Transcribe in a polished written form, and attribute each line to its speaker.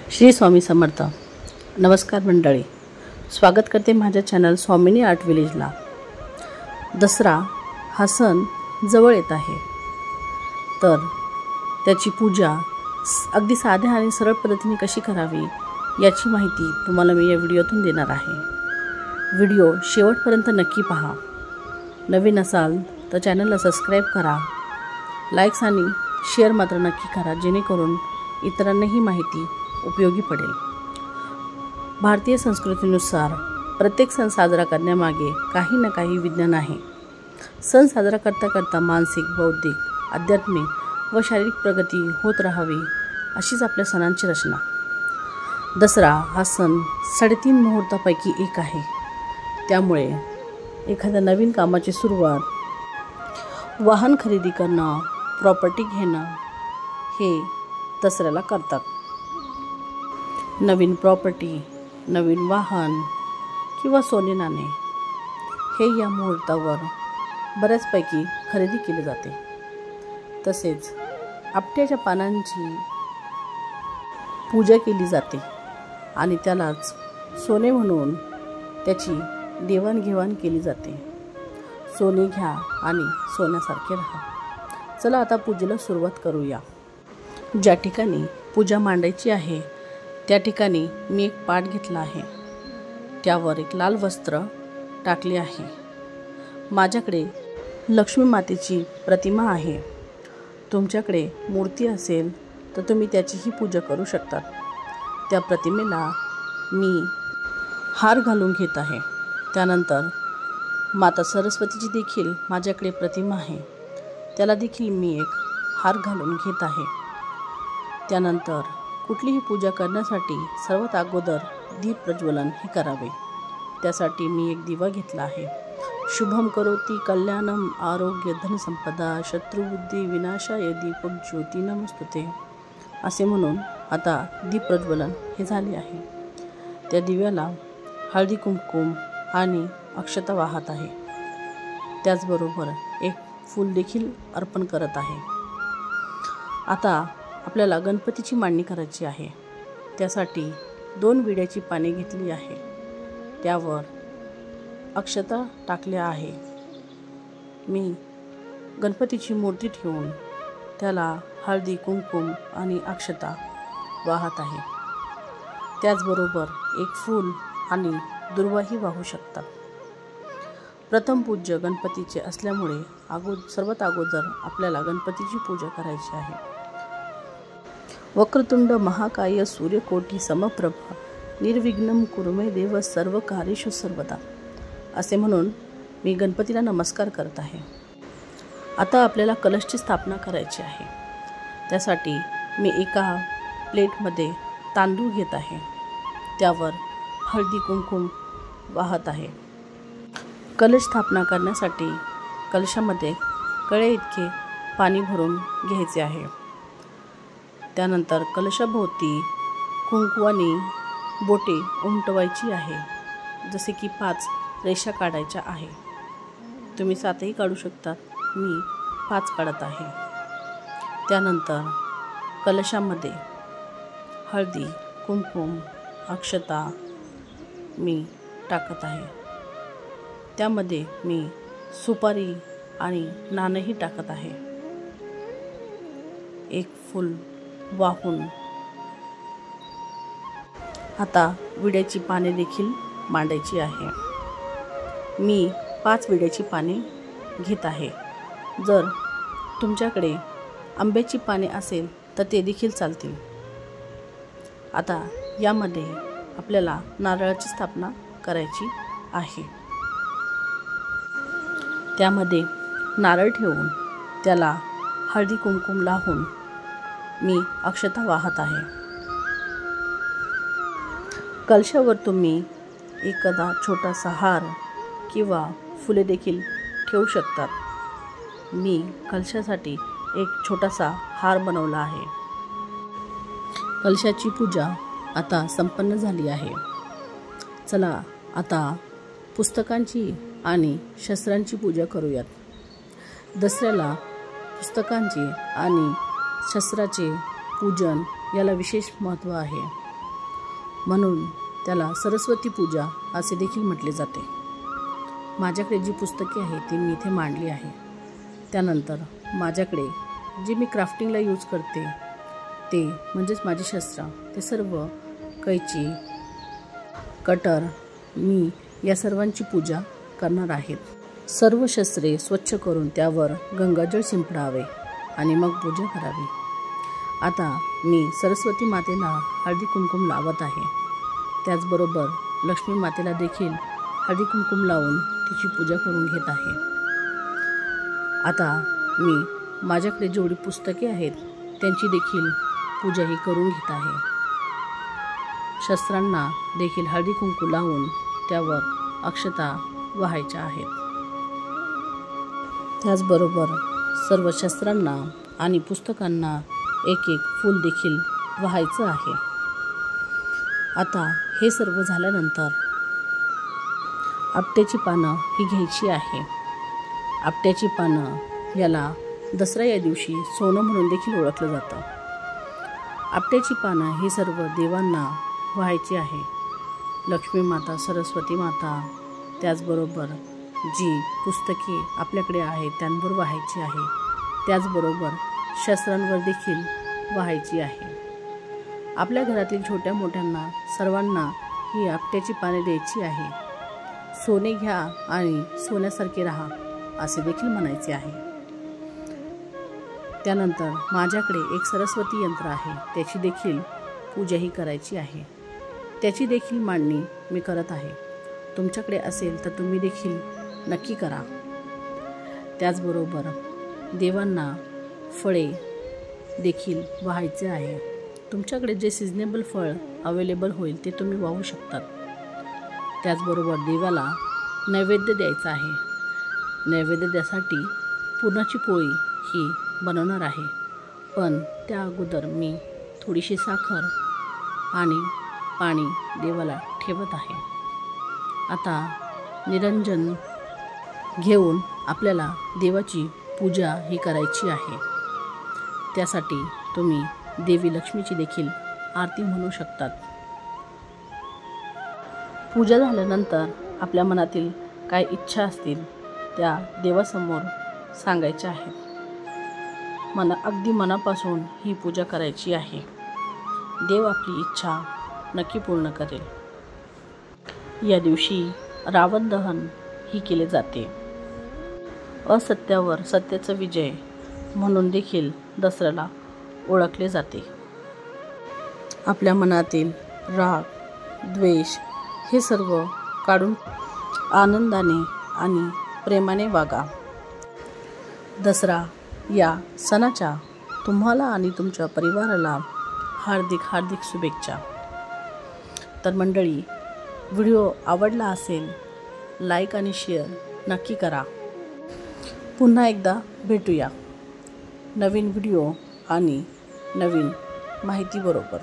Speaker 1: श्री स्वामी समर्थ। नमस्कार मंडळी, स्वागत करते माझ्या चॅनल स्वामिनी आर्ट विलेजला। दसरा हा सण जवळ येत आहे, तर त्याची पूजा अगदी साध्या आणि सरळ पद्धतीने कशी करावी याची माहिती तुम्हाला मी या व्हिडिओतून देणार आहे। व्हिडिओ शेवटपर्यंत नक्की पहा। नवीन असाल तर चॅनलला सबस्क्राईब करा, लाईक्स आणि शेअर मात्र नक्की करा, जेणेकरून इतरांनाही माहिती उपयोगी पडेल। भारतीय संस्कृतीनुसार प्रत्येक सण साजरा करण्यामागे काही ना काही विज्ञान आहे। सण साजरा करता करता मानसिक, बौद्धिक, आध्यात्मिक व शारीरिक प्रगती होत राहावी अशीच आपल्या सणांची रचना। दसरा हा सण 3.5 मुहूर्तापैकी एक आहे, त्यामुळे एखाद्या नवीन कामाची सुरुवात, वाहन खरेदी करणं, प्रॉपर्टी घेणं हे दसऱ्याला करतात। नवीन प्रॉपर्टी, नवीन वाहन किंवा सोने नाणे हे या मुहूर्तावर बऱ्याचपैकी खरेदी केली जाते। तसेच आपट्याच्या पानांची पूजा केली जाते आणि त्यालाच सोने म्हणून त्याची देवाणघेवाण केली जाते। सोने घ्या आणि सोन्यासारखे राहा। चला आता पूजेला सुरुवात करूया। ज्या ठिकाणी पूजा मांडायची आहे त्या ठिकाणी मी एक पाट घेतला आहे, त्यावर एक लाल वस्त्र टाकले आहे। माझ्याकडे लक्ष्मी मातेची प्रतिमा आहे। तुमच्याकडे मूर्ती असेल तर तुम्ही त्याचीही पूजा करू शकतात। त्या प्रतिमेला मी हार घालून घेत आहे। त्यानंतर माता सरस्वतीची देखील माझ्याकडे प्रतिमा आहे, त्याला देखील मी एक हार घालून घेत आहे। त्यानंतर कुठलीही पूजा करण्यासाठी सर्वात अगोदर दीप प्रज्वलन हे करावे। त्यासाठी मी एक दिवा घेतला आहे। शुभम करोति कल्याणम आरोग्य धनसंपदा शत्रुबुद्धी विनाशाय दीपक ज्योती नमस्तुते असे म्हणून आता दीप प्रज्वलन हे झाले आहे। त्या दिव्याला हळदी कुंकुम आणि अक्षता वाहत आहे। त्याचबरोबर एक फूल देखील अर्पण करत आहे। आता आपल्याला गणपतीची मांडणी करायची आहे। त्यासाठी 2 विड्याची पाने घेतली आहे, त्यावर अक्षता टाकल्या आहे। मी गणपतीची मूर्ती ठेवून त्याला हळदी कुंकुम आणि अक्षता वाहत आहे। त्याचबरोबर एक फूल आणि दुर्वाही वाहू शकतात। प्रथम पूज्य गणपतीचे असल्यामुळे सर्वात अगोदर आपल्याला गणपतीची पूजा करायची आहे। वक्रतुंड महाकाय सूर्यकोटी समप्रभा निर्विघ्नं कुरु मे देव सर्व कार्येषु सर्वदा असे म्हणून मी गणपतीला नमस्कार करत आहे। आता आपल्याला कलशची स्थापना करायची आहे। त्यासाठी मी एका प्लेटमध्ये तांदूळ घेत आहे, त्यावर हळदी कुंकुम वाहत आहे। कलश स्थापना करण्यासाठी कलशामध्ये कळे इतके पाणी भरून घ्यायचे आहे। त्यानंतर कलशाभोवती कुंकवानी बोटे उमटवायची आहे, जसे की 5 रेषा काढायच्या आहे। तुम्ही 7ही काढू शकतात, मी 5 काढत आहे। त्यानंतर कलशामध्ये हळदी कुंकुम अक्षता मी टाकत आहे। त्यामध्ये मी सुपारी आणि नाणंही टाकत आहे। एक फूल वाहून आता विड्याची पाने देखील मांडायची आहे। मी 5 विड्याची पाने घेत आहे। जर तुमच्याकडे आंब्याची पाने असेल तर ते देखील चालतील। आता यामध्ये आपल्याला नारळाची स्थापना करायची आहे। त्यामध्ये नारळ ठेवून त्याला हळदी कुंकुम लावून मी अक्षता वाहत आहे। कलशावर तुम्ही एखादा छोटासा हार किंवा फुले देखील ठेवू शकतात। मी कलशासाठी एक छोटासा हार बनवला आहे। कलशाची पूजा आता संपन्न झाली आहे। चला आता पुस्तकांची आणि शस्त्रांची पूजा करूयात। दसऱ्याला पुस्तकांचे आणि शस्त्राचे पूजन याला विशेष महत्त्व आहे। म्हणून त्याला सरस्वती पूजा असे देखील म्हटले जाते. माझ्याकडे जी पुस्तके आहेत ती मी इथे मांडली आहे. त्यानंतर माझ्याकडे जे मी क्राफ्टिंगला यूज करते ते म्हणजेच माझी शस्त्र, ते सर्व कैची, कटर, मी या सर्वांची पूजा करणार आहेत. सर्व शस्त्रे स्वच्छ करून त्यावर गंगाजळ शिंपडावे आणि मग पूजा करावी. आता मी सरस्वती मातेला हळदी कुंकुम लावत आहे. त्याचबरोबर लक्ष्मी मातेला देखील हळदी कुंकुम लावून तिची पूजा करून घेत आहे. आता मी माझ्याकडे जेवढी पुस्तके आहेत त्यांची देखील पूजाही करून घेत आहे. शस्त्रांना देखील हळदी कुंकू लावून त्यावर अक्षता वाहायच्या आहेत. त्याचबरोबर सर्व शस्त्रांना आणि पुस्तकांना एक एक फूल देखील वाहायचं आहे. आता हे सर्व झाल्यानंतर आपट्याची पानं ही घ्यायची आहे. आपट्याची पानं याला दसरा या दिवशी सोनं म्हणून देखील ओळखलं जातं. आपट्याची पानं ही सर्व देवांना वाहायची आहे. लक्ष्मी माता, सरस्वती माता, त्याचबरोबर जी पुस्तके आपल्याकडे आहेत त्यांवर वाहायची आहे. त्याचबरोबर शस्त्रांवर देखील वाहायची आहे. आपल्या घरातील छोट्या मोठ्यांना सर्वांना ही आपट्याची पाने द्यायची आहे. सोने घ्या आणि सोन्यासारखे राहा असे देखील म्हणायचे आहे. त्यानंतर माझ्याकडे एक सरस्वती यंत्र आहे, त्याची देखील पूजाही करायची आहे. त्याची देखील मांडणी मी करत आहे. तुमच्याकडे असेल तर तुम्ही देखील नक्की करा. त्याचबरोबर देवांना फळे देखील वाहायचे आहे. तुमच्याकडे जे सिजनेबल फळ अवेलेबल होईल ते तुम्ही वाहू शकतात. त्याचबरोबर देवाला नैवेद्य द्यायचा आहे. नैवेद्यासाठी पुरणाची पोळी ही बनवणार आहे. पण त्या अगोदर मी थोडीशी साखर आणि पाणी देवाला ठेवत आहे. आता निरंजन घेऊन आपल्याला देवाची पूजा ही करायची आहे. त्यासाठी तुम्ही देवी लक्ष्मीची देखील आरती म्हणू शकतात. पूजा झाल्यानंतर आपल्या मनातील काय इच्छा असतील त्या देवासमोर सांगायच्या आहेत. अगदी मनापासून ही पूजा करायची आहे. देव आपली इच्छा नक्की पूर्ण करेल. या दिवशी रावण दहन ही केले जाते. असत्यावर सत्याचा विजय म्हणून देखील दसऱ्याला ओळखले जाते. आपल्या मनातील राग, द्वेष हे सर्व काढून आनंदाने आणि प्रेमाने वागा. दसरा या सणाच्या तुम्हाला आणि तुमच्या परिवाराला हार्दिक हार्दिक शुभेच्छा. तर मंडळी, व्हिडिओ आवडला असेल लाईक आणि शेअर नक्की करा. पुन्हा एकदा भेटूया नवीन व्हिडिओ आणि नवीन माहिती बरोबर.